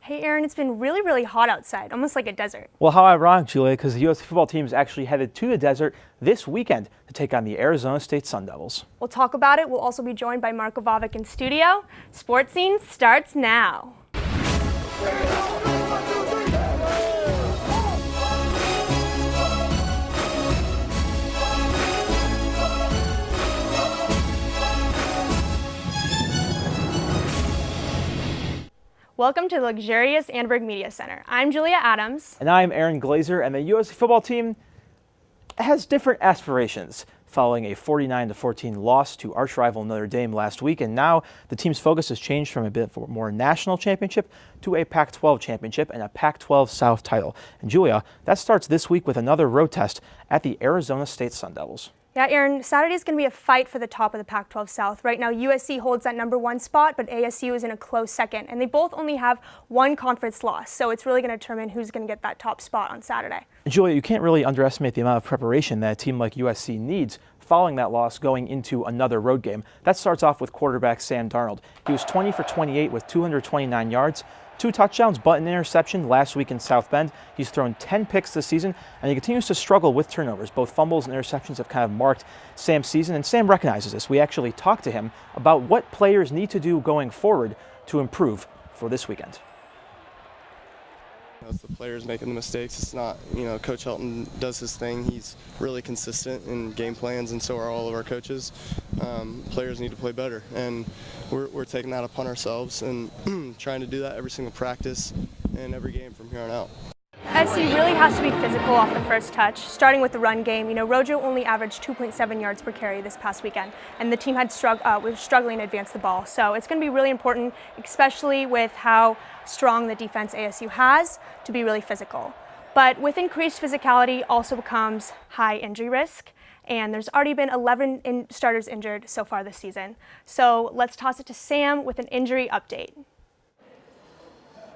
Hey Aaron, it's been really, really hot outside, almost like a desert. Well, how ironic, Julia, because the U.S. football team is actually headed to the desert this weekend to take on the Arizona State Sun Devils. We'll talk about it. We'll also be joined by Marko Vavic in studio. Sports Scene starts now. Welcome to the luxurious Annenberg Media Center. I'm Julia Adams. And I'm Aaron Glazer, and the U.S. football team has different aspirations following a 49-14 loss to arch rival Notre Dame last week. And now the team's focus has changed from a bit more national championship to a Pac-12 championship and a Pac-12 South title. And Julia, that starts this week with another road test at the Arizona State Sun Devils. Yeah, Aaron, Saturday's going to be a fight for the top of the Pac-12 South. Right now, USC holds that #1 spot, but ASU is in a close second. And they both only have one conference loss, so it's really going to determine who's going to get that top spot on Saturday. Julia, you can't really underestimate the amount of preparation that a team like USC needs following that loss going into another road game. That starts off with quarterback Sam Darnold. He was 20 for 28 with 229 yards. 2 touchdowns, but an interception last week in South Bend. He's thrown 10 picks this season, and he continues to struggle with turnovers. Both fumbles and interceptions have kind of marked Sam's season, and Sam recognizes this. We actually talked to him about what players need to do going forward to improve for this weekend. It's the players making the mistakes. It's not, Coach Helton does his thing. He's really consistent in game plans, and so are all of our coaches. Players need to play better, and we're taking that upon ourselves and trying to do that every single practice and every game from here on out. SC really has to be physical off the first touch, starting with the run game. Rojo only averaged 2.7 yards per carry this past weekend, and the team was struggling to advance the ball. So it's going to be really important, especially with how strong the defense ASU has, to be really physical. But with increased physicality also comes high injury risk, and there's already been 11 starters injured so far this season. So let's toss it to Sam with an injury update.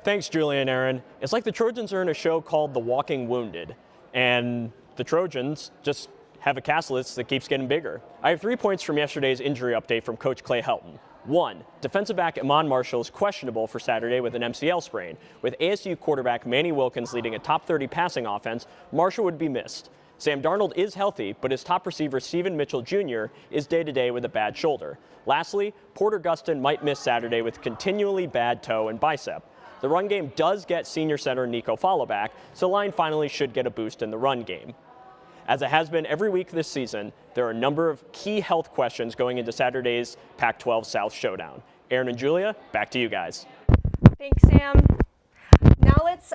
Thanks, Julia and Aaron. It's like the Trojans are in a show called The Walking Wounded, and the Trojans just have a cast list that keeps getting bigger. I have 3 points from yesterday's injury update from Coach Clay Helton. 1, defensive back Iman Marshall is questionable for Saturday with an MCL sprain. With ASU quarterback Manny Wilkins leading a top 30 passing offense, Marshall would be missed. Sam Darnold is healthy, but his top receiver Stephen Mitchell Jr. is day-to-day with a bad shoulder. Lastly, Porter Gustin might miss Saturday with continually bad toe and bicep. The run game does get senior center Nico Falla back, so the line finally should get a boost in the run game. As it has been every week this season, there are a number of key health questions going into Saturday's Pac-12 South showdown. Aaron and Julia, back to you guys. Thanks, Sam. Now let's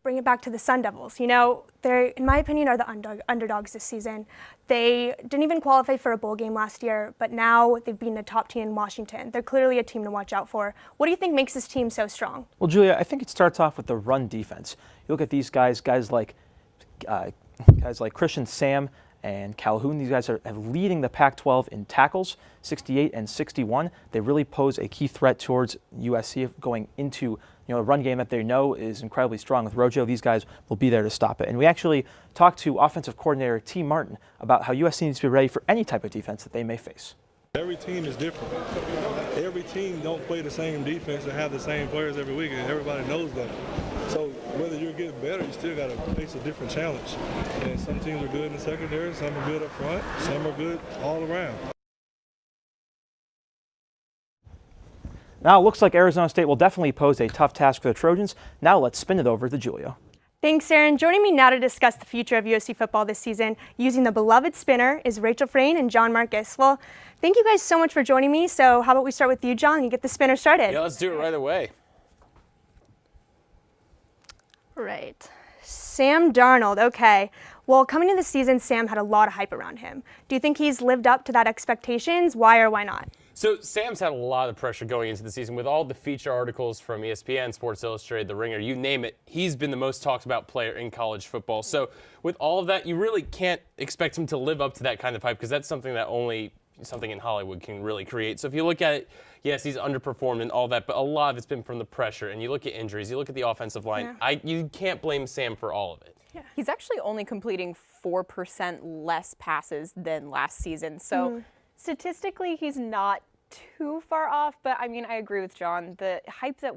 bring it back to the Sun Devils. They, in my opinion, are the underdogs this season. They didn't even qualify for a bowl game last year, but now they've beaten a top team in Washington. They're clearly a team to watch out for. What do you think makes this team so strong? Well, Julia, I think it starts off with the run defense. You look at these guys like Christian Sam and Calhoun. These guys are leading the Pac-12 in tackles, 68 and 61. They really pose a key threat towards USC going into a run game that they know is incredibly strong. With Rojo, these guys will be there to stop it. And we actually talked to offensive coordinator T. Martin about how USC needs to be ready for any type of defense that they may face. Every team is different. Every team don't play the same defense and have the same players every week, and everybody knows that. So whether you're getting better, you still got to face a different challenge. And some teams are good in the secondary, some are good up front, some are good all around. Now it looks like Arizona State will definitely pose a tough task for the Trojans. Now let's spin it over to Julia. Thanks, Aaron. Joining me now to discuss the future of USC football this season using the beloved spinner is Rachel Frayne and John Marcus. Well, thank you guys so much for joining me. So how about we start with you, John, and get the spinner started? Yeah, let's do it right away. Right. Sam Darnold. Okay. Well, coming into the season, Sam had a lot of hype around him. Do you think he's lived up to that expectations? Why or why not? So Sam's had a lot of pressure going into the season with all the feature articles from ESPN, Sports Illustrated, The Ringer, you name it. He's been the most talked about player in college football. So with all of that, you really can't expect him to live up to that kind of hype because that's something that only something in Hollywood can really create. So if you look at it, yes, he's underperformed and all that, but a lot of it's been from the pressure. And you look at injuries, you look at the offensive line, you can't blame Sam for all of it. Yeah. He's actually only completing 4% less passes than last season. So statistically, he's not too far off. But I mean, I agree with John. The hype that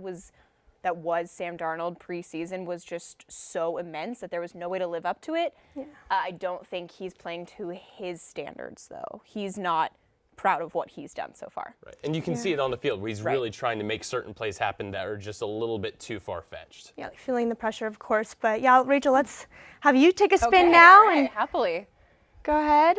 that was Sam Darnold preseason was just so immense that there was no way to live up to it. Yeah. I don't think he's playing to his standards, though. He's not proud of what he's done so far. Right. And you can see it on the field where he's really trying to make certain plays happen that are just a little bit too far-fetched. Yeah, like feeling the pressure, of course. But yeah, Rachel, let's have you take a spin now. And happily. Go ahead.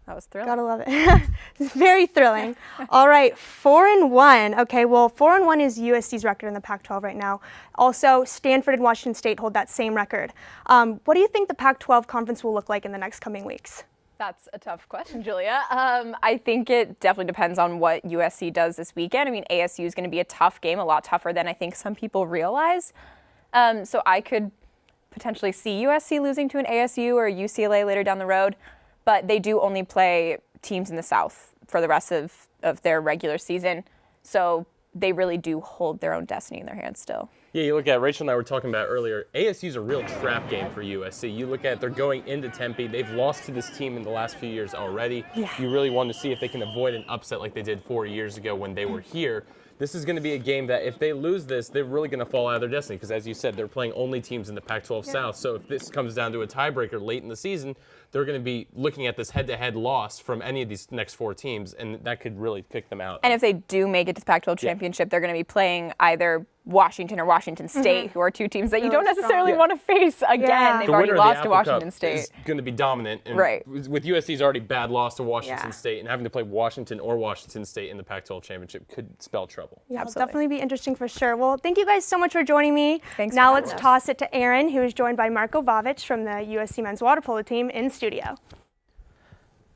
That was thrilling. Gotta love it. It's very thrilling. All right, 4-1. Okay, well, 4-1 is USC's record in the Pac-12 right now. Also, Stanford and Washington State hold that same record. What do you think the Pac-12 conference will look like in the next coming weeks? That's a tough question, Julia. I think it definitely depends on what USC does this weekend. I mean, ASU is going to be a tough game, a lot tougher than I think some people realize. So I could potentially see USC losing to an ASU or UCLA later down the road, but they do only play teams in the South for the rest of their regular season. So they really do hold their own destiny in their hands still. Yeah, you look at, Rachel and I were talking about earlier, ASU's a real trap game for USC. You look at, they're going into Tempe. They've lost to this team in the last few years already. Yeah. You really want to see if they can avoid an upset like they did 4 years ago when they were here. This is going to be a game that if they lose this, they're really going to fall out of their destiny because, as you said, they're playing only teams in the Pac-12 South. So if this comes down to a tiebreaker late in the season, they're going to be looking at this head-to-head loss from any of these next 4 teams, and that could really kick them out. And if they do make it to the Pac-12 championship, they're going to be playing either Washington or Washington State, who are 2 teams that you don't necessarily want to face again. Yeah. They've The already winner of the lost to Apple Washington Cup State. is going to be dominant. And Right. With USC's already bad loss to Washington Yeah. State, and having to play Washington or Washington State in the Pac-12 championship could spell trouble. Yeah, it'll Absolutely. definitely be interesting for sure. Well, thank you guys so much for joining me. Thanks Now for let's having us. toss it to Aaron, who is joined by Marco Vavic from the USC men's water polo team in studio.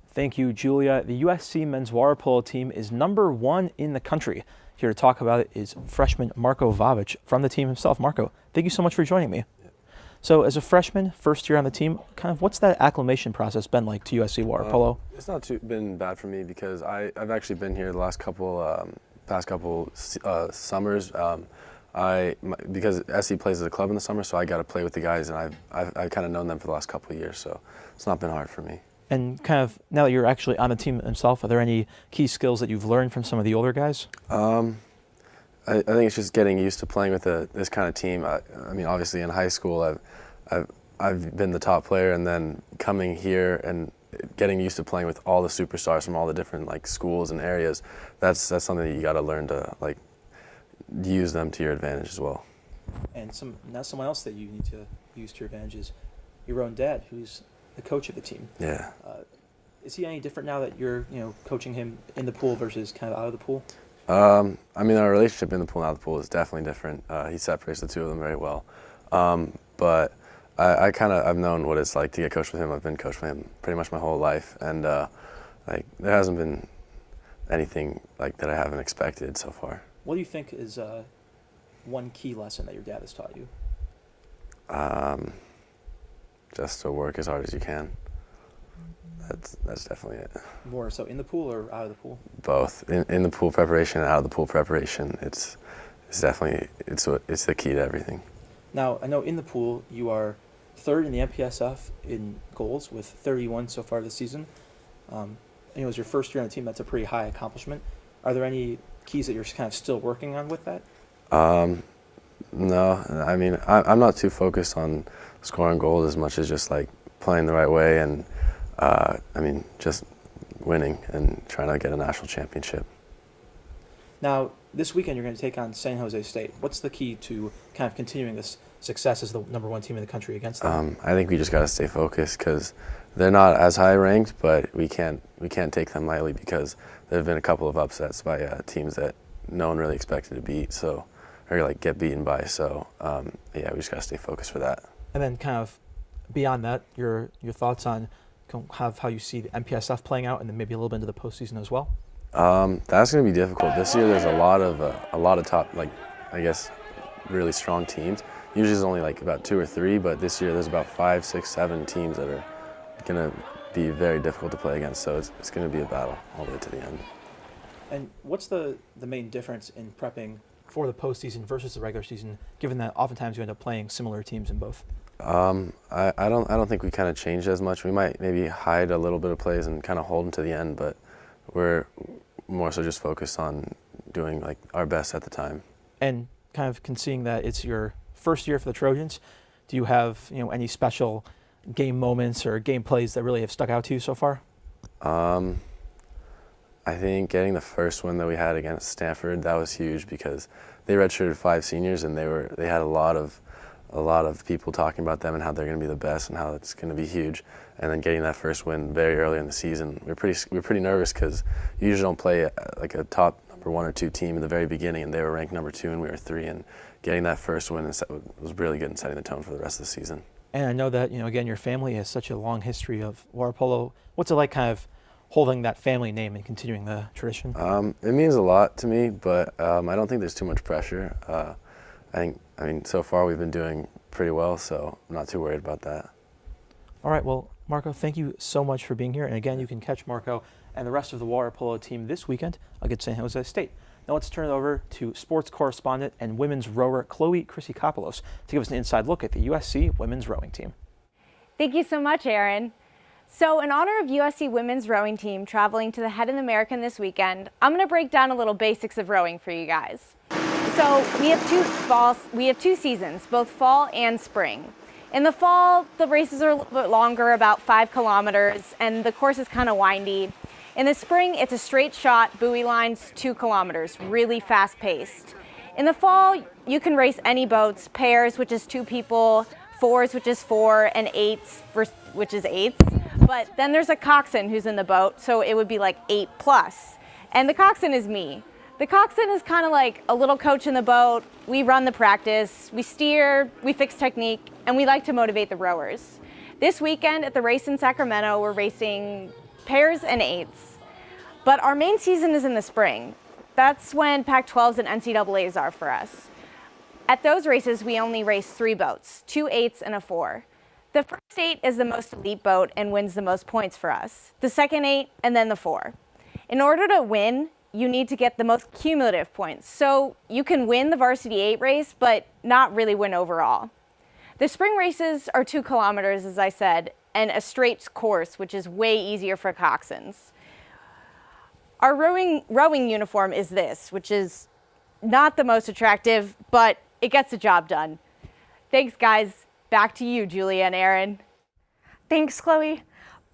Thank you, Julia. The USC men's water polo team is #1 in the country. Here to talk about it is freshman Marco Vavic from the team himself. Marco, thank you so much for joining me. So as a freshman, first year on the team, kind of what's that acclimation process been like to USC water polo? It's not been bad for me because I've actually been here the last past couple summers. Because SC plays as a club in the summer, so I got to play with the guys, and I've kind of known them for the last couple of years, so it's not been hard for me. And kind of now that you're actually on the team themselves, are there any key skills that you've learned from some of the older guys? I think it's just getting used to playing with this kind of team. I mean, obviously in high school, I've been the top player, and then coming here and getting used to playing with all the superstars from all the different schools and areas. That's something that you got to learn to use them to your advantage as well. And now someone else that you need to use to your advantage is your own dad, who's the coach of the team. Yeah. Is he any different now that you're coaching him in the pool versus kind of out of the pool? I mean, our relationship in the pool and out of the pool is definitely different. He separates the two of them very well. But I've known what it's like to get coached with him. I've been coached with him pretty much my whole life, and there hasn't been anything that I haven't expected so far. What do you think is one key lesson that your dad has taught you? Just to work as hard as you can. That's definitely it. More so in the pool or out of the pool? Both. In the pool preparation and out of the pool preparation. It's definitely it's the key to everything. Now, I know in the pool you are 3rd in the MPSF in goals with 31 so far this season. And it was your first year on the team. That's a pretty high accomplishment. Are there any keys that you're kind of still working on with that? No. I mean, I'm not too focused on scoring goals as much as just playing the right way and just winning and trying to get a national championship. Now, this weekend you're going to take on San Jose State. What's the key to kind of continuing this success as the #1 team in the country against them? I think we just got to stay focused because they're not as high ranked, but we can't take them lightly because there have been a couple of upsets by teams that no one really expected to beat, or get beaten by. So we just got to stay focused for that. And then kind of beyond that, your thoughts on how you see the MPSF playing out, and then maybe a little bit into the postseason as well. That's going to be difficult. This year there's a lot of top, really strong teams. Usually there's only about 2 or 3, but this year there's about 5, 6, 7 teams that are going to be very difficult to play against. So it's going to be a battle all the way to the end. And what's the main difference in prepping for the postseason versus the regular season, given that oftentimes you end up playing similar teams in both? I don't think we kind of changed as much. We might maybe hide a little bit of plays and kind of hold them to the end, but we're more so just focused on doing our best at the time. And kind of seeing that it's your first year for the Trojans. Do you have any special game moments or game plays that really have stuck out to you so far? I think getting the first win that we had against Stanford, that was huge because they redshirted 5 seniors and they had a lot of people talking about them and how they're going to be the best and how it's going to be huge. And then getting that first win very early in the season, we're pretty nervous because you usually don't play like a top number 1 or 2 team in the very beginning, and they were ranked number 2 and we were 3. And getting that first win was really good in setting the tone for the rest of the season. And I know that again, your family has such a long history of water polo. What's it like, kind of holding that family name and continuing the tradition? It means a lot to me, but I don't think there's too much pressure. I mean, so far we've been doing pretty well, so I'm not too worried about that. All right, well, Marco, thank you so much for being here. And again, you can catch Marco and the rest of the water polo team this weekend against San Jose State. Now let's turn it over to sports correspondent and women's rower Chloe Chryssikopoulos to give us an inside look at the USC women's rowing team. Thank you so much, Aaron. So in honor of USC women's rowing team traveling to the Head in the American this weekend, I'm going to break down a little basics of rowing for you guys. So we have two seasons, both fall and spring. In the fall, the races are a little bit longer, about 5 kilometers, and the course is kind of windy. In the spring, it's a straight shot, buoy lines, 2 kilometers, really fast paced. In the fall, you can race any boats, pairs, which is 2 people, 4s, which is 4, and 8s, which is 8s. But then there's a coxswain who's in the boat, so it would be like 8+. And the coxswain is me. The coxswain is kind of like a little coach in the boat. We run the practice, we steer, we fix technique, and we like to motivate the rowers. This weekend at the race in Sacramento, we're racing pairs and 8s. But our main season is in the spring. That's when Pac-12s and NCAAs are for us. At those races, we only race 3 boats, 2 8s and a 4. The first 8 is the most elite boat and wins the most points for us. The second 8 and then the 4. In order to win, you need to get the most cumulative points. So you can win the varsity 8 race, but not really win overall. The spring races are 2 kilometers, as I said, and a straight course, which is way easier for coxswains. Our rowing uniform is this, which is not the most attractive, but it gets the job done. Thanks, guys. Back to you, Julia and Aaron. Thanks, Chloe.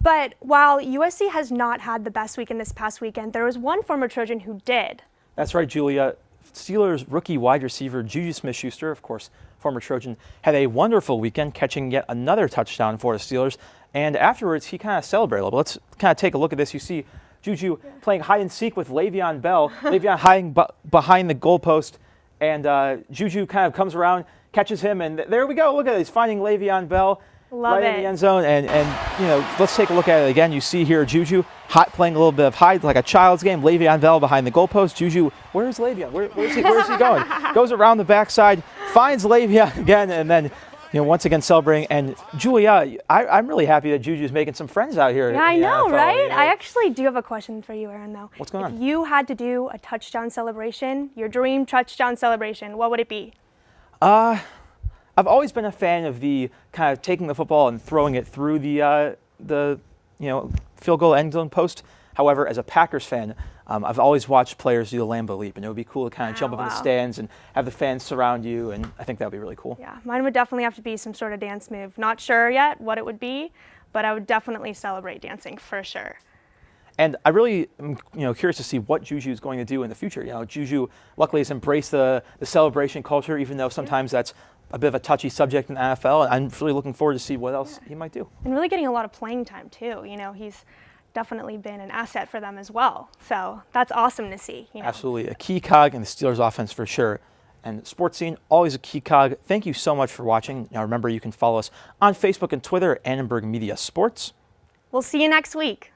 But while USC has not had the best weekend this past weekend, there was one former Trojan who did. That's right, Julia. Steelers rookie wide receiver Juju Smith-Schuster, of course, former Trojan, had a wonderful weekend, catching yet another touchdown for the Steelers. And afterwards, he kind of celebrated a little. Let's kind of take a look at this. You see Juju playing hide and seek with Le'Veon Bell. Le'Veon hiding behind the goalpost, and Juju kind of comes around, catches him, and there we go. Look at it. He's finding Le'Veon Bell. Love right it. In the end zone, and let's take a look at it again. You see here Juju playing a little bit of hide, like a child's game. Le'Veon Bell behind the goalpost. Juju, where's Le'Veon? Where's he going? Goes around the backside, finds Le'Veon again, and then once again celebrating. And Julia, I'm really happy that Juju's making some friends out here. Yeah, I know, NFL, right? I actually do have a question for you, Aaron, though. What's going on? If you had to do a touchdown celebration, your dream touchdown celebration, what would it be? I've always been a fan of the kind of taking the football and throwing it through the field goal end zone post. However, as a Packers fan, I've always watched players do the Lambeau leap, and it would be cool to kind of jump up in the stands and have the fans surround you, and I think that would be really cool. Yeah, mine would definitely have to be some sort of dance move. Not sure yet what it would be, but I would definitely celebrate dancing for sure. And I really am curious to see what Juju is going to do in the future. Juju luckily has embraced the celebration culture, even though sometimes that's a bit of a touchy subject in the NFL. And I'm really looking forward to see what else he might do. And really getting a lot of playing time too. He's definitely been an asset for them as well. So that's awesome to see. Absolutely. A key cog in the Steelers offense for sure. And Sports Scene, always a key cog. Thank you so much for watching. Now remember, you can follow us on Facebook and Twitter at Annenberg Media Sports. We'll see you next week.